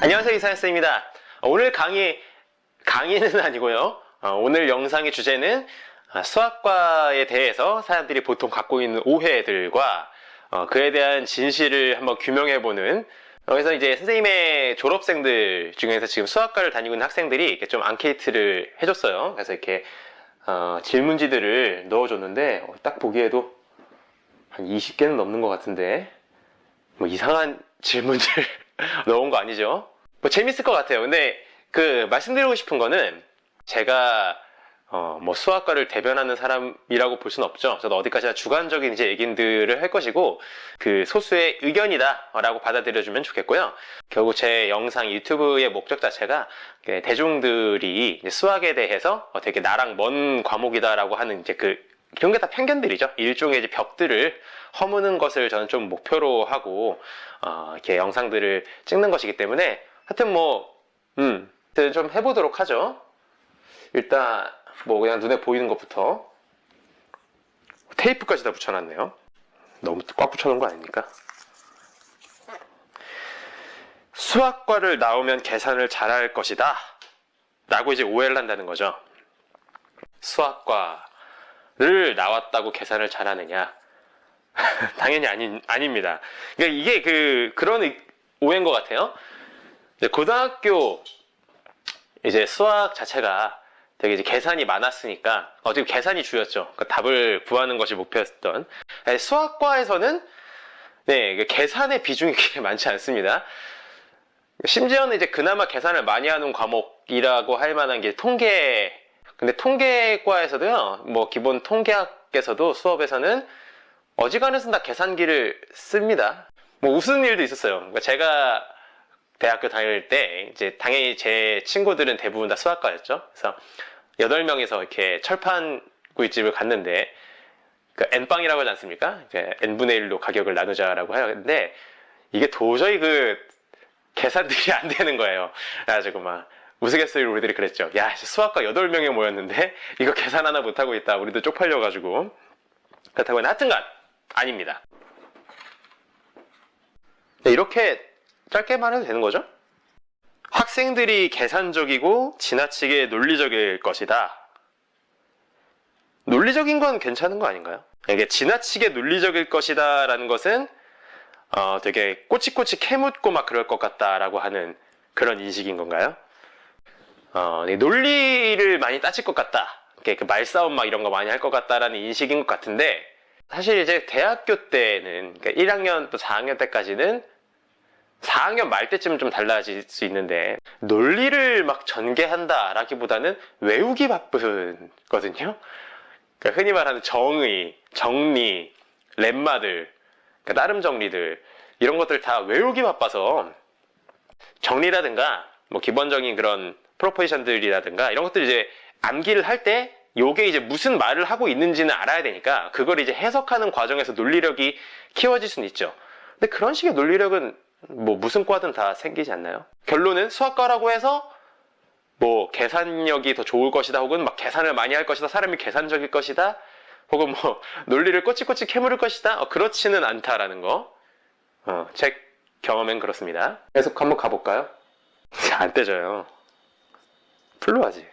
안녕하세요, 이사연쌤입니다. 오늘 강의는 아니고요. 오늘 영상의 주제는 수학과에 대해서 사람들이 보통 갖고 있는 오해들과 그에 대한 진실을 한번 규명해보는, 그래서 이제 선생님의 졸업생들 중에서 지금 수학과를 다니고 있는 학생들이 이렇게 좀 앙케이트를 해줬어요. 그래서 이렇게 질문지들을 넣어줬는데 딱 보기에도 한 20개는 넘는 것 같은데 뭐 이상한 질문들 넣은 거 아니죠? 뭐 재밌을 것 같아요. 근데 말씀드리고 싶은 거는 제가 뭐 수학과를 대변하는 사람이라고 볼 수는 없죠. 저도 어디까지나 주관적인 이제 얘기들을 할 것이고 소수의 의견이다라고 받아들여주면 좋겠고요. 결국 제 영상 유튜브의 목적 자체가 대중들이 수학에 대해서 되게 나랑 먼 과목이다라고 하는 이제 이런 게 다 편견들이죠. 일종의 이제 벽들을 허무는 것을 저는 좀 목표로 하고 이렇게 영상들을 찍는 것이기 때문에 하여튼 좀 해보도록 하죠. 일단 그냥 눈에 보이는 것부터 테이프까지 다 붙여놨네요. 너무 꽉 붙여놓은 거 아닙니까? 수학과를 나오면 계산을 잘할 것이다 라고 이제 오해를 한다는 거죠. 수학과를 나왔다고 계산을 잘하느냐? 당연히 아닙니다. 그러니까 이게 그런 오해인 것 같아요. 고등학교 이제 수학 자체가 되게 이제 계산이 많았으니까 어떻게 계산이 주였죠. 그러니까 답을 구하는 것이 목표였던. 수학과에서는 계산의 비중이 그렇게 많지 않습니다. 심지어는 이제 그나마 계산을 많이 하는 과목이라고 할 만한 게 통계. 근데 통계과에서도요, 기본 통계학에서도 수업에서는 어지간해서는 다 계산기를 씁니다. 웃은 일도 있었어요. 그러니까 제가 대학교 다닐 때 이제 당연히 제 친구들은 대부분 다 수학과였죠. 그래서 8명이서 이렇게 철판 구이집을 갔는데 N빵이라고 하지 않습니까? 이제 N분의 1로 가격을 나누자라고 하는데 이게 도저히 계산들이 안 되는 거예요. 그래가지고 우스갯소리로 우리들이 그랬죠. 야, 수학과 8명이 모였는데 이거 계산 하나 못하고 있다. 우리도 쪽팔려가지고. 그렇다고 하여튼간 아닙니다. 이렇게 짧게만 해도 되는 거죠? 학생들이 계산적이고 지나치게 논리적일 것이다. 논리적인 건 괜찮은 거 아닌가요? 이게 지나치게 논리적일 것이다 라는 것은 되게 꼬치꼬치 캐묻고 그럴 것 같다라고 하는 그런 인식인 건가요? 논리를 많이 따질 것 같다. 말싸움 이런 거 많이 할 것 같다라는 인식인 것 같은데, 사실 이제 대학교 때는 1학년 또 4학년 때까지는 4학년 말 때쯤은 좀 달라질 수 있는데 논리를 전개한다 라기보다는 외우기 바쁘거든요. 흔히 말하는 정의, 정리, 렘마들, 나름 정리들 이런 것들 다 외우기 바빠서 정리라든가 기본적인 그런 프로포지션들이라든가 이런 것들 이제 암기를 할 때 요게 이제 무슨 말을 하고 있는지는 알아야 되니까 그걸 이제 해석하는 과정에서 논리력이 키워질 수는 있죠. 근데 그런 식의 논리력은 무슨 과든 다 생기지 않나요? 결론은 수학과라고 해서 계산력이 더 좋을 것이다, 혹은 계산을 많이 할 것이다, 사람이 계산적일 것이다, 혹은 논리를 꼬치꼬치 캐물을 것이다, 그렇지는 않다라는 거. 제 경험엔 그렇습니다. 계속 한번 가볼까요? 안 떼져요. 풀로 하지.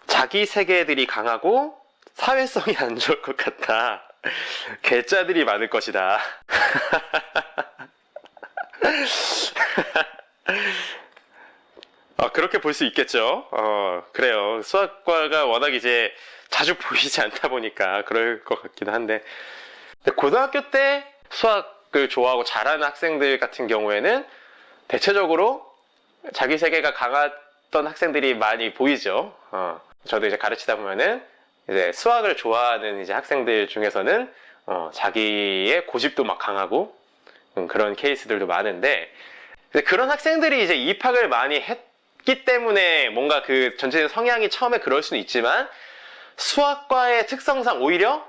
자기 세계들이 강하고 사회성이 안 좋을 것 같다. 괴짜들이 많을 것이다. 그렇게 볼 수 있겠죠. 그래요. 수학과가 워낙 이제 자주 보이지 않다 보니까 그럴 것 같기도 한데, 고등학교 때 수학을 좋아하고 잘하는 학생들 같은 경우에는 대체적으로 자기 세계가 강했던 학생들이 많이 보이죠. 저도 이제 가르치다 보면은 이제 수학을 좋아하는 이제 학생들 중에서는 자기의 고집도 강하고 그런 케이스들도 많은데, 그런 학생들이 이제 입학을 많이 했기 때문에 뭔가 전체적인 성향이 처음에 그럴 수는 있지만, 수학과의 특성상 오히려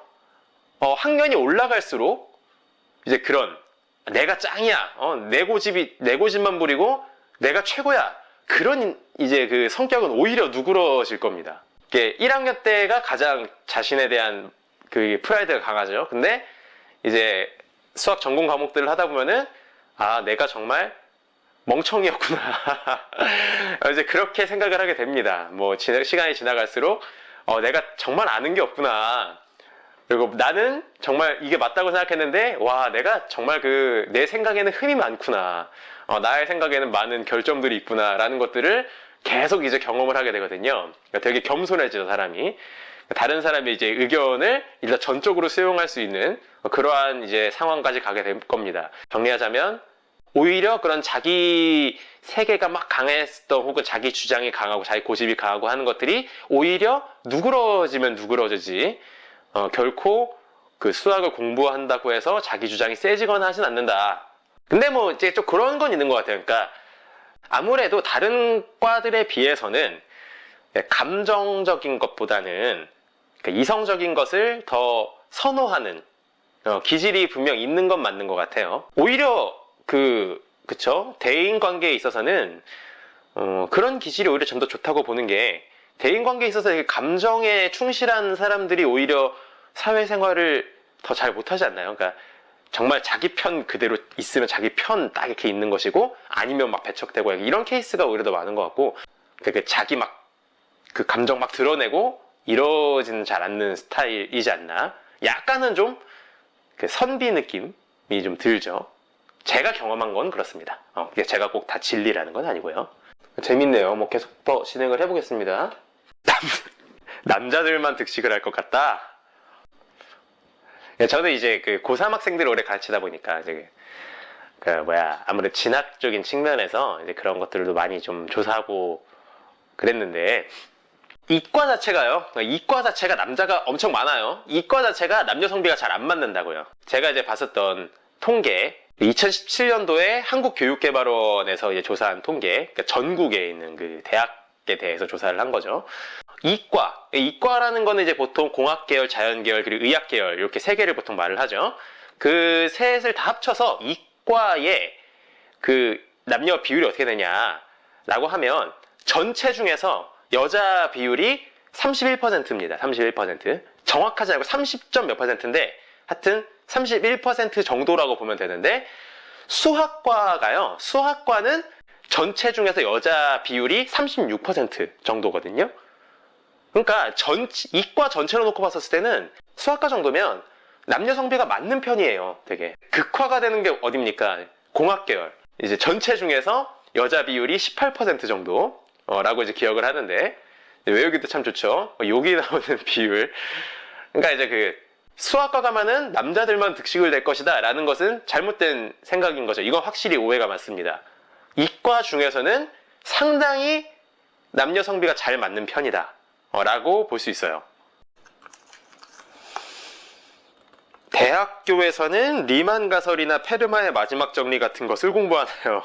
학년이 올라갈수록 이제 그런 내가 짱이야, 내 고집만 부리고 내가 최고야, 그런 이제 성격은 오히려 누그러질 겁니다. 1학년 때가 가장 자신에 대한 프라이드가 강하죠. 근데 이제 수학 전공 과목들을 하다 보면은 아, 내가 정말 멍청이였구나. 이제 그렇게 생각을 하게 됩니다. 뭐, 시간이 지나갈수록, 내가 정말 아는 게 없구나. 그리고 나는 정말 이게 맞다고 생각했는데, 와, 내가 정말 내 생각에는 흠이 많구나. 나의 생각에는 많은 결점들이 있구나. 라는 것들을 계속 이제 경험을 하게 되거든요. 그러니까 되게 겸손해지죠, 사람이. 다른 사람의 이제 의견을 일단 전적으로 수용할 수 있는 그러한 이제 상황까지 가게 될 겁니다. 정리하자면, 오히려 그런 자기 세계가 막 강했던 혹은 자기 주장이 강하고 자기 고집이 강하고 하는 것들이 오히려 누그러지면 누그러지지 결코 그 수학을 공부한다고 해서 자기 주장이 세지거나 하진 않는다. 근데 뭐 이제 좀 그런 건 있는 것 같아요. 그러니까 아무래도 다른 과들에 비해서는 감정적인 것보다는 그러니까 이성적인 것을 더 선호하는 기질이 분명 있는 건 맞는 것 같아요. 오히려 그쵸? 대인 관계에 있어서는, 그런 기질이 오히려 좀 더 좋다고 보는 게, 대인 관계에 있어서 감정에 충실한 사람들이 오히려 사회생활을 더 잘 못하지 않나요? 그러니까, 정말 자기 편 그대로 있으면 자기 편 딱 이렇게 있는 것이고, 아니면 막 배척되고, 이런 케이스가 오히려 더 많은 것 같고, 자기 그 감정 막 드러내고, 이러지는 잘 않는 스타일이지 않나? 약간은 좀, 선비 느낌이 좀 들죠. 제가 경험한 건 그렇습니다. 제가 꼭 다 진리라는 건 아니고요. 재밌네요. 뭐 계속 더 진행을 해보겠습니다. 남자들만 득식을 할 것 같다. 저는 이제 고3 학생들을 오래 가르치다 보니까 이제 아무래도 진학적인 측면에서 이제 그런 것들도 많이 좀 조사하고 그랬는데 이과 자체가요. 이과 자체가 남자가 엄청 많아요. 이과 자체가 남녀 성비가 잘 안 맞는다고요. 제가 이제 봤었던 통계 2017년도에 한국교육개발원에서 이제 조사한 통계, 그러니까 전국에 있는 그 대학에 대해서 조사를 한 거죠. 이과라는 거는 이제 보통 공학계열, 자연계열, 그리고 의학계열 이렇게 세 개를 보통 말을 하죠. 그 셋을 다 합쳐서 이과의 그 남녀 비율이 어떻게 되냐라고 하면 전체 중에서 여자 비율이 31%입니다. 31%. 정확하지 않고 30점 몇 %인데 하여튼 31% 정도라고 보면 되는데 수학과는 전체 중에서 여자 비율이 36% 정도거든요. 그러니까 이과 전체로 놓고 봤었을 때는 수학과 정도면 남녀 성비가 맞는 편이에요. 되게 극화가 되는 게 어딥니까? 공학계열. 이제 전체 중에서 여자 비율이 18% 정도라고 이제 기억을 하는데 외우기도 참 좋죠. 여기 나오는 비율. 그러니까 이제 수학과 가면은 남자들만 득식을 낼 것이다 라는 것은 잘못된 생각인 거죠. 이건 확실히 오해가 많습니다. 이과 중에서는 상당히 남녀 성비가 잘 맞는 편이다 라고 볼 수 있어요. 대학교에서는 리만 가설이나 페르마의 마지막 정리 같은 것을 공부하나요?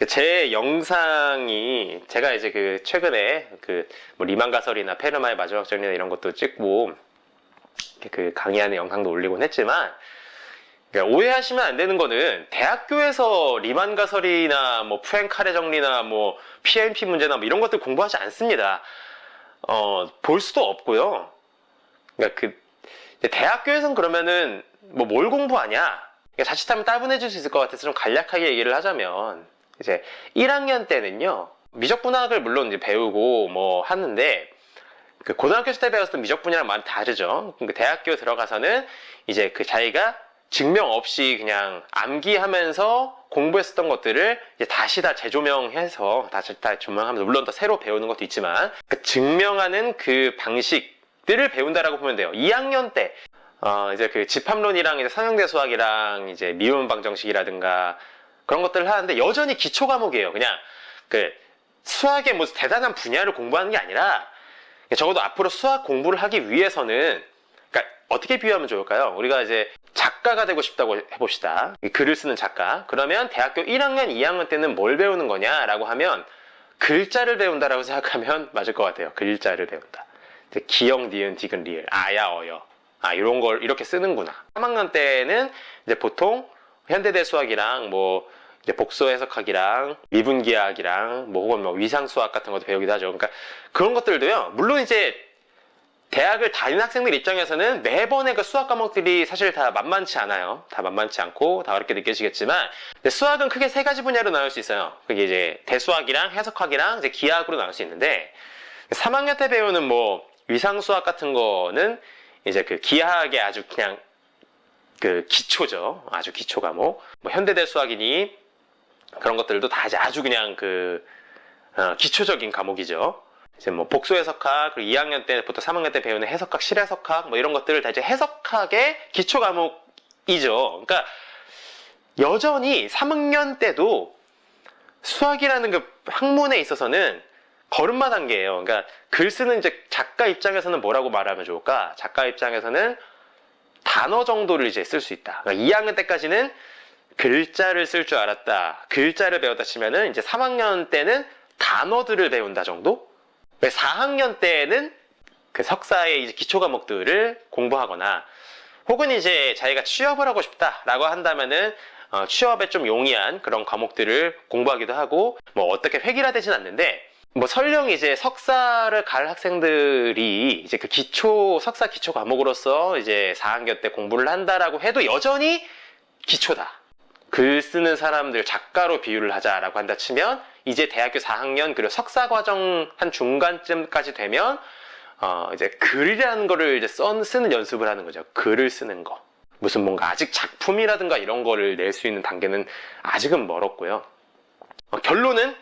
제 영상이 제가 이제 최근에 뭐 리만 가설이나 페르마의 마지막 정리나 이런 것도 찍고 강의하는 영상도 올리곤 했지만 오해하시면 안 되는 거는 대학교에서 리만 가설이나 뭐 푸엥카레 정리나 뭐 PMP 문제나 뭐 이런 것들 공부하지 않습니다. 볼 수도 없고요. 그러니까 대학교에서는 그러면은 뭐 뭘 공부하냐? 자칫하면 따분해질 수 있을 것 같아서 좀 간략하게 얘기를 하자면 이제 1학년 때는요 미적분학을 물론 이제 배우고 뭐 하는데 고등학교 때 배웠던 미적분이랑 많이 다르죠. 대학교 들어가서는 이제 자기가 증명 없이 그냥 암기하면서 공부했었던 것들을 이제 다시 다 재조명해서 다시 다 조명하면서 물론 또 새로 배우는 것도 있지만 증명하는 그 방식들을 배운다라고 보면 돼요. 2학년 때 이제 집합론이랑 이제 상형대 수학이랑 이제 미분 방정식이라든가 그런 것들을 하는데 여전히 기초 과목이에요. 그냥 수학의 무슨 대단한 분야를 공부하는 게 아니라 적어도 앞으로 수학 공부를 하기 위해서는 그러니까 어떻게 비유하면 좋을까요? 우리가 이제 작가가 되고 싶다고 해봅시다. 글을 쓰는 작가. 그러면 대학교 1학년, 2학년 때는 뭘 배우는 거냐라고 하면 글자를 배운다라고 생각하면 맞을 것 같아요. 글자를 배운다. 기역, 니은, 디귿, 리을, 아야, 어여. 이런 걸 이렇게 쓰는구나. 3학년 때는 이제 보통 현대대 수학이랑 뭐 이제 복수 해석학이랑 미분기하학이랑 뭐 혹은 뭐 위상수학 같은 것도 배우기도 하죠. 그러니까 그런 것들도요. 물론 이제 대학을 다니는 학생들 입장에서는 매번의 그 수학 과목들이 사실 다 만만치 않아요. 다 만만치 않고 다 어렵게 느껴지겠지만, 근데 수학은 크게 세 가지 분야로 나눌 수 있어요. 그게 이제 대수학이랑 해석학이랑 이제 기하학으로 나눌 수 있는데, 3학년 때 배우는 뭐 위상수학 같은 거는 이제 그 기하학의 아주 그냥 그 기초죠. 아주 기초 과목. 뭐 현대대 수학이니 그런 것들도 다 이제 아주 그냥 기초적인 과목이죠. 이제 뭐 복수 해석학, 그리고 2학년 때부터 3학년 때 배우는 해석학, 실해석학, 뭐 이런 것들을 다 이제 해석학의 기초 과목이죠. 그러니까 여전히 3학년 때도 수학이라는 그 학문에 있어서는 걸음마 단계예요. 그러니까 글 쓰는 이제 작가 입장에서는 뭐라고 말하면 좋을까? 작가 입장에서는 단어 정도를 이제 쓸 수 있다. 그러니까 2학년 때까지는 글자를 쓸 줄 알았다. 글자를 배웠다 치면은 이제 3학년 때는 단어들을 배운다 정도? 4학년 때는 그 석사의 이제 기초 과목들을 공부하거나, 혹은 이제 자기가 취업을 하고 싶다라고 한다면은 취업에 좀 용이한 그런 과목들을 공부하기도 하고, 뭐 어떻게 획일화되진 않는데, 뭐 설령 이제 석사를 갈 학생들이 이제 그 석사 기초 과목으로서 이제 4학년 때 공부를 한다라고 해도 여전히 기초다. 글 쓰는 사람들 작가로 비유를 하자라고 한다 치면, 이제 대학교 4학년 그리고 석사 과정 한 중간쯤까지 되면 이제 글이라는 거를 이제 쓰는 연습을 하는 거죠. 글을 쓰는 거. 무슨 뭔가 아직 작품이라든가 이런 거를 낼 수 있는 단계는 아직은 멀었고요. 결론은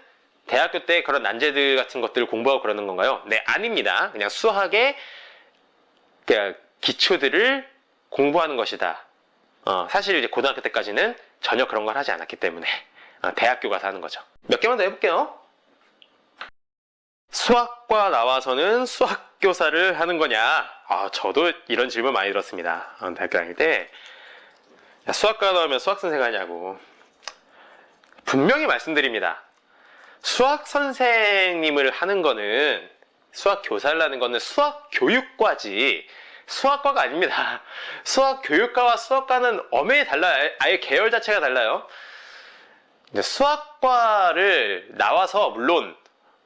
대학교 때 그런 난제들 같은 것들을 공부하고 그러는 건가요? 네, 아닙니다. 그냥 수학의 기초들을 공부하는 것이다. 사실 이제 고등학교 때까지는 전혀 그런 걸 하지 않았기 때문에 대학교 가서 하는 거죠. 몇 개만 더 해볼게요. 수학과 나와서는 수학교사를 하는 거냐? 저도 이런 질문 많이 들었습니다. 대학교 다닐 때. 수학과 나오면 수학선생 하냐고. 분명히 말씀드립니다. 수학 선생님을 하는 거는, 수학 교사를 하는 거는 수학 교육과지 수학과가 아닙니다. 수학 교육과와 수학과는 엄연히 달라요. 아예 계열 자체가 달라요. 수학과를 나와서 물론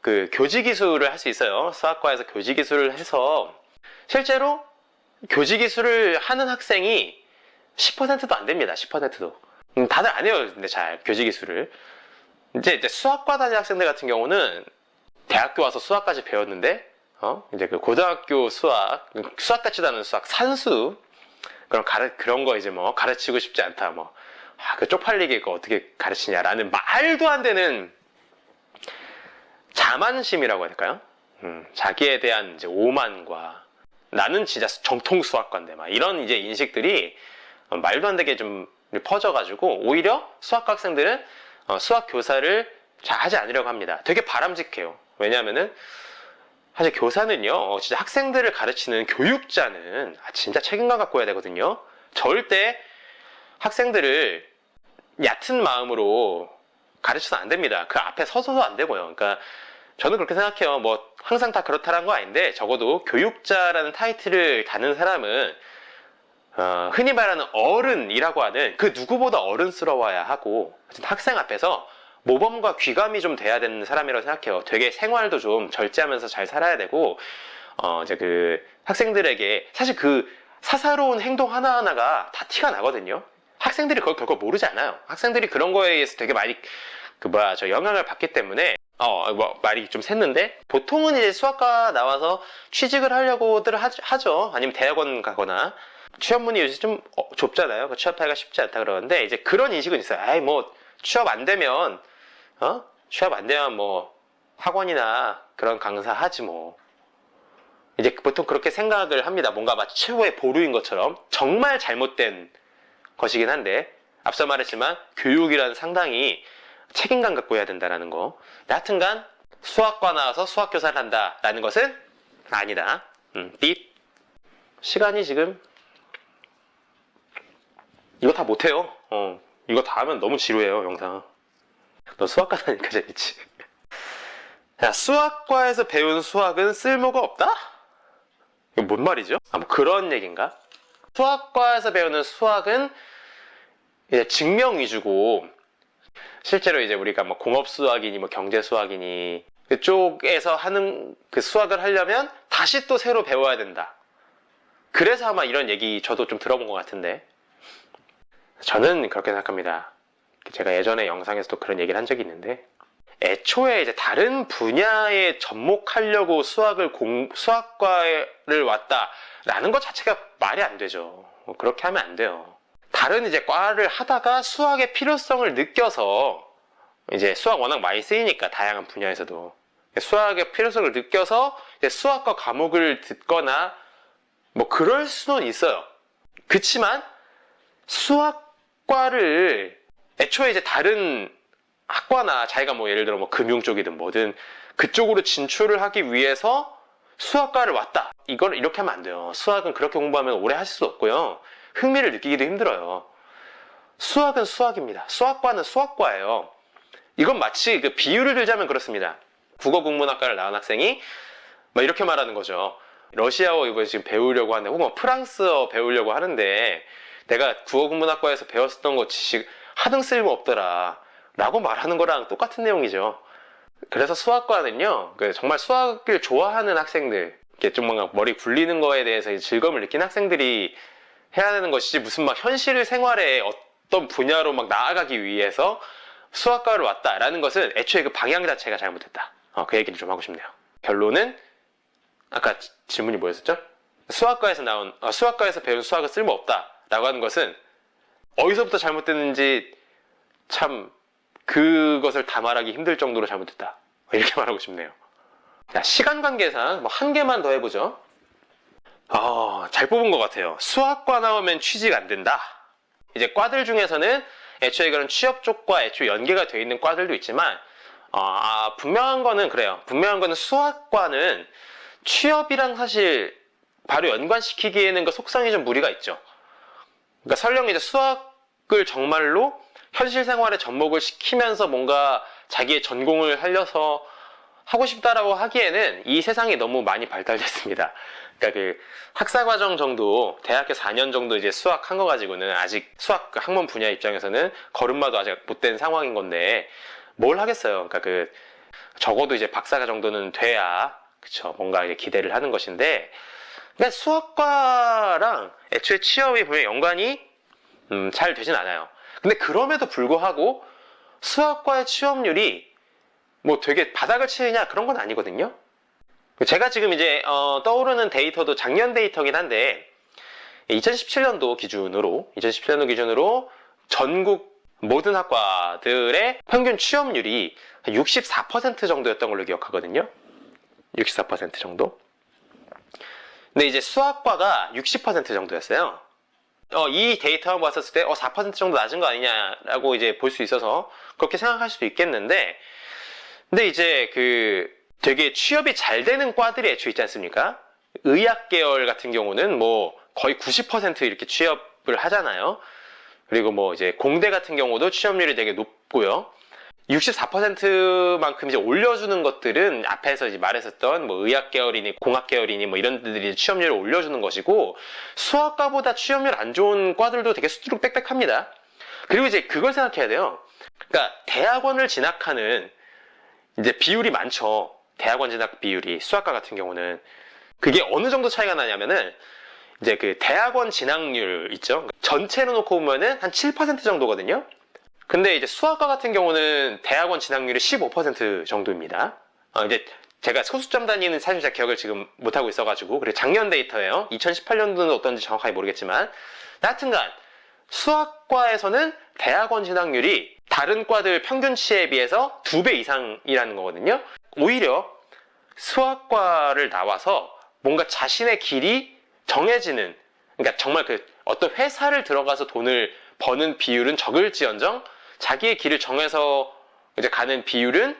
그 교직이수를 할 수 있어요. 수학과에서 교직이수를 해서 실제로 교직이수를 하는 학생이 10%도 안 됩니다. 10%도. 다들 안 해요. 근데 잘 교직이수를. 이제 수학과 다니는 학생들 같은 경우는 대학교 와서 수학까지 배웠는데 이제 그 고등학교 수학 같지도 않은 수학, 산수 그런 거 이제 뭐 가르치고 싶지 않다. 뭐 그 쪽팔리게 그거 어떻게 가르치냐라는 말도 안 되는 자만심이라고 해야 될까요? 자기에 대한 이제 오만과 나는 진짜 정통 수학과인데 막 이런 이제 인식들이 말도 안 되게 좀 퍼져가지고 오히려 수학과 학생들은 수학 교사를 잘 하지 않으려고 합니다. 되게 바람직해요. 왜냐하면은 사실 교사는요, 진짜 학생들을 가르치는 교육자는 진짜 책임감 갖고 해야 되거든요. 절대 학생들을 얕은 마음으로 가르쳐서는 안 됩니다. 그 앞에 서서도 안 되고요. 그러니까 저는 그렇게 생각해요. 뭐 항상 다 그렇다는 거 아닌데 적어도 교육자라는 타이틀을 다는 사람은 흔히 말하는 어른이라고 하는 그 누구보다 어른스러워야 하고 학생 앞에서 모범과 귀감이 좀 돼야 되는 사람이라고 생각해요. 되게 생활도 좀 절제하면서 잘 살아야 되고 이제 그 학생들에게 사실 그 사사로운 행동 하나하나가 다 티가 나거든요. 학생들이 그걸 결코 모르지 않아요. 학생들이 그런 거에 의해서 되게 많이 영향을 받기 때문에 말이 좀 샜는데 보통은 이제 수학과 나와서 취직을 하려고들 하죠. 아니면 대학원 가거나 취업문이 요새 좀 좁잖아요. 취업하기가 쉽지 않다 그러는데 이제 그런 인식은 있어요. 뭐 취업 안 되면 뭐 학원이나 그런 강사 하지 뭐. 이제 보통 그렇게 생각을 합니다. 뭔가 마치 최후의 보루인 것처럼 정말 잘못된 것이긴 한데 앞서 말했지만 교육이란 상당히 책임감 갖고 해야 된다는 거. 여하튼간 수학과 나와서 수학교사를 한다라는 것은 아니다. 삐. 시간이 지금 이거 다 못해요. 이거 다 하면 너무 지루해요, 영상. 너 수학과 다니니까 재밌지. 야, 수학과에서 배운 수학은 쓸모가 없다? 이거 뭔 말이죠? 뭐 그런 얘기인가? 수학과에서 배우는 수학은 이제 증명 위주고, 실제로 이제 우리가 뭐 공업 수학이니 뭐 경제 수학이니 그쪽에서 하는 그 수학을 하려면 다시 또 새로 배워야 된다. 그래서 아마 이런 얘기 저도 좀 들어본 것 같은데, 저는 그렇게 생각합니다. 제가 예전에 영상에서도 그런 얘기를 한 적이 있는데, 애초에 이제 다른 분야에 접목하려고 수학과를 왔다라는 것 자체가 말이 안 되죠. 그렇게 하면 안 돼요. 다른 이제 과를 하다가 수학의 필요성을 느껴서, 이제 수학 워낙 많이 쓰이니까 다양한 분야에서도 수학의 필요성을 느껴서 이제 수학과 과목을 듣거나 뭐 그럴 수는 있어요. 그치만 수학과를 애초에 이제 다른 학과나 자기가 뭐 예를 들어 뭐 금융 쪽이든 뭐든 그쪽으로 진출을 하기 위해서 수학과를 왔다. 이걸 이렇게 하면 안 돼요. 수학은 그렇게 공부하면 오래 하실 수 없고요. 흥미를 느끼기도 힘들어요. 수학은 수학입니다. 수학과는 수학과예요. 이건 마치 그 비유를 들자면 그렇습니다. 국어국문학과를 나온 학생이 막 이렇게 말하는 거죠. 러시아어 이거 지금 배우려고 하는데, 혹은 프랑스어 배우려고 하는데 내가 국어국문학과에서 배웠었던 거 지식 하등 쓸모 없더라 라고 말하는 거랑 똑같은 내용이죠. 그래서 수학과는요, 정말 수학을 좋아하는 학생들, 이렇게 좀 뭔가 머리 굴리는 거에 대해서 즐거움을 느끼는 학생들이 해야 되는 것이지, 무슨 막 현실 생활에 어떤 분야로 막 나아가기 위해서 수학과를 왔다라는 것은 애초에 그 방향 자체가 잘못됐다. 그 얘기를 좀 하고 싶네요. 결론은 아까 질문이 뭐였었죠? 수학과에서 배운 수학은 쓸모없다라고 하는 것은 어디서부터 잘못됐는지 참 그것을 다 말하기 힘들 정도로 잘못됐다. 이렇게 말하고 싶네요. 자, 시간 관계상 뭐 한 개만 더 해보죠. 잘 뽑은 것 같아요. 수학과 나오면 취직 안 된다. 이제 과들 중에서는 애초에 그런 취업 쪽과 애초에 연계가 되어 있는 과들도 있지만, 분명한 거는 그래요. 분명한 거는 수학과는 취업이랑 사실 바로 연관시키기에는 그 속성이 좀 무리가 있죠. 그러니까 설령 이제 수학을 정말로 현실 생활에 접목을 시키면서 뭔가 자기의 전공을 살려서 하고 싶다라고 하기에는 이 세상이 너무 많이 발달됐습니다. 그러니까 그 학사과정 정도, 대학교 4년 정도 이제 수학 한 거 가지고는 아직 수학 그 학문 분야 입장에서는 걸음마도 아직 못 된 상황인 건데 뭘 하겠어요. 그러니까 적어도 이제 박사과 정도는 돼야, 그쵸, 뭔가 이제 기대를 하는 것인데, 그러니까 수학과랑 애초에 취업이 분명히 연관이 잘 되진 않아요. 근데 그럼에도 불구하고 수학과의 취업률이 뭐 되게 바닥을 치느냐 그런 건 아니거든요. 제가 지금 이제 떠오르는 데이터도 작년 데이터긴 한데 2017년도 기준으로 전국 모든 학과들의 평균 취업률이 64% 정도였던 걸로 기억하거든요. 64% 정도. 근데 이제 수학과가 60% 정도였어요. 이 데이터만 봤었을 때 4% 정도 낮은 거 아니냐라고 이제 볼 수 있어서 그렇게 생각할 수도 있겠는데, 근데 이제 되게 취업이 잘 되는 과들이 애초에 있지 않습니까? 의학 계열 같은 경우는 뭐 거의 90% 이렇게 취업을 하잖아요. 그리고 뭐 이제 공대 같은 경우도 취업률이 되게 높고요. 64%만큼 이제 올려주는 것들은 앞에서 이제 말했었던 뭐 의학 계열이니 공학 계열이니 뭐 이런 데들이 취업률을 올려주는 것이고, 수학과보다 취업률 안 좋은 과들도 되게 수두룩 빽빽합니다. 그리고 이제 그걸 생각해야 돼요. 그러니까 대학원을 진학하는 이제 비율이 많죠. 대학원 진학 비율이 수학과 같은 경우는 그게 어느 정도 차이가 나냐면은 이제 그 대학원 진학률 있죠. 전체로 놓고 보면은 한 7% 정도거든요. 근데 이제 수학과 같은 경우는 대학원 진학률이 15% 정도입니다. 이제 제가 소수점 단위는 사실 제 기억을 지금 못하고 있어가지고, 그리고 작년 데이터예요. 2018년도는 어떤지 정확하게 모르겠지만, 하여튼간 수학과에서는 대학원 진학률이 다른 과들 평균치에 비해서 2배 이상이라는 거거든요. 오히려 수학과를 나와서 뭔가 자신의 길이 정해지는, 그러니까 정말 어떤 회사를 들어가서 돈을 버는 비율은 적을지언정 자기의 길을 정해서 이제 가는 비율은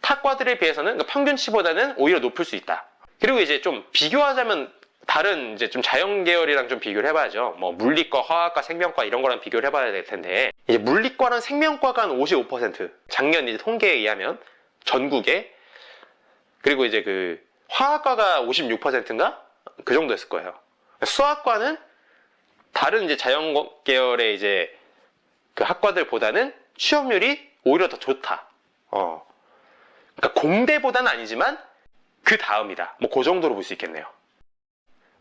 타과들에 비해서는, 그러니까 평균치보다는 오히려 높을 수 있다. 그리고 이제 좀 비교하자면 다른 이제 좀 자연 계열이랑 좀 비교를 해봐야죠. 뭐 물리과, 화학과, 생명과 이런 거랑 비교를 해봐야 될 텐데, 이제 물리과랑 생명과가 한 55%, 작년 이제 통계에 의하면 전국에, 그리고 이제 화학과가 56%인가 그 정도였을 거예요. 수학과는 다른 이제 자연 계열의 이제 그 학과들보다는 취업률이 오히려 더 좋다. 그러니까 공대보다는 아니지만 그 다음이다. 뭐 그 정도로 볼 수 있겠네요.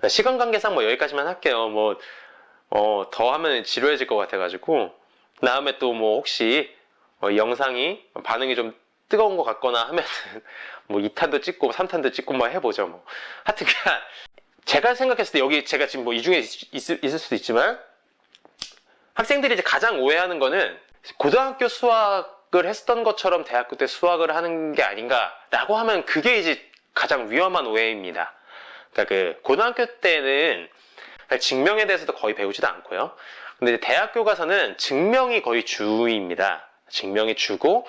시간 관계상 뭐 여기까지만 할게요. 뭐 더 하면 지루해질 것 같아가지고 다음에 또 뭐 혹시 영상이 반응이 좀 뜨거운 것 같거나 하면 뭐 2탄도 찍고 3탄도 찍고 뭐 해보죠. 뭐 하여튼 그냥 제가 생각했을 때 여기 제가 지금 뭐 이 중에 있을 수도 있지만 학생들이 이제 가장 오해하는 거는 고등학교 수학을 했던 것처럼 대학교 때 수학을 하는 게 아닌가라고 하면 그게 이제 가장 위험한 오해입니다. 그러니까 그 고등학교 때는 증명에 대해서도 거의 배우지도 않고요. 근데 이제 대학교 가서는 증명이 거의 주입니다. 증명이 주고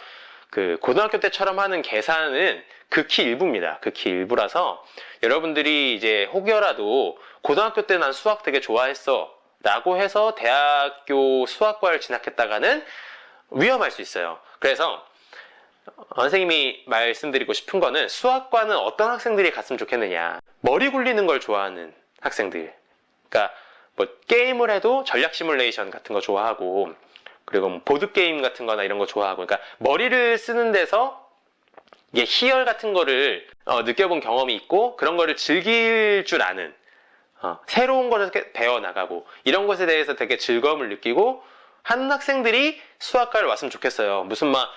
그 고등학교 때처럼 하는 계산은 극히 일부입니다. 극히 일부라서 여러분들이 이제 혹여라도 고등학교 때 난 수학 되게 좋아했어 라고 해서 대학교 수학과를 진학했다가는 위험할 수 있어요. 그래서 선생님이 말씀드리고 싶은 거는 수학과는 어떤 학생들이 갔으면 좋겠느냐. 머리 굴리는 걸 좋아하는 학생들. 그러니까 뭐 게임을 해도 전략 시뮬레이션 같은 거 좋아하고 그리고 뭐 보드게임 같은 거나 이런 거 좋아하고 그러니까 머리를 쓰는 데서 이게 희열 같은 거를 느껴본 경험이 있고 그런 거를 즐길 줄 아는 새로운 거를 배워나가고 이런 것에 대해서 되게 즐거움을 느끼고 하는 학생들이 수학과를 왔으면 좋겠어요. 무슨 막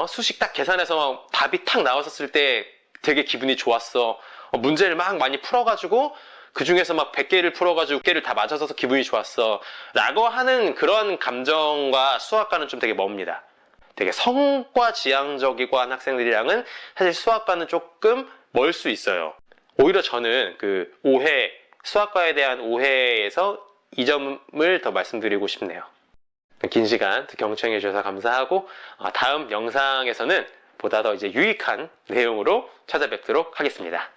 수식 딱 계산해서 막 답이 탁 나왔었을 때 되게 기분이 좋았어. 문제를 막 많이 풀어가지고 그 중에서 막 100개를 풀어가지고 6개를 다 맞아서 기분이 좋았어 라고 하는 그런 감정과 수학과는 좀 되게 멉니다. 되게 성과 지향적이고 한 학생들이랑은 사실 수학과는 조금 멀 수 있어요. 오히려 저는 그 오해, 수학과에 대한 오해에서 이 점을 더 말씀드리고 싶네요. 긴 시간 경청해 주셔서 감사하고 다음 영상에서는 보다 더 이제 유익한 내용으로 찾아뵙도록 하겠습니다.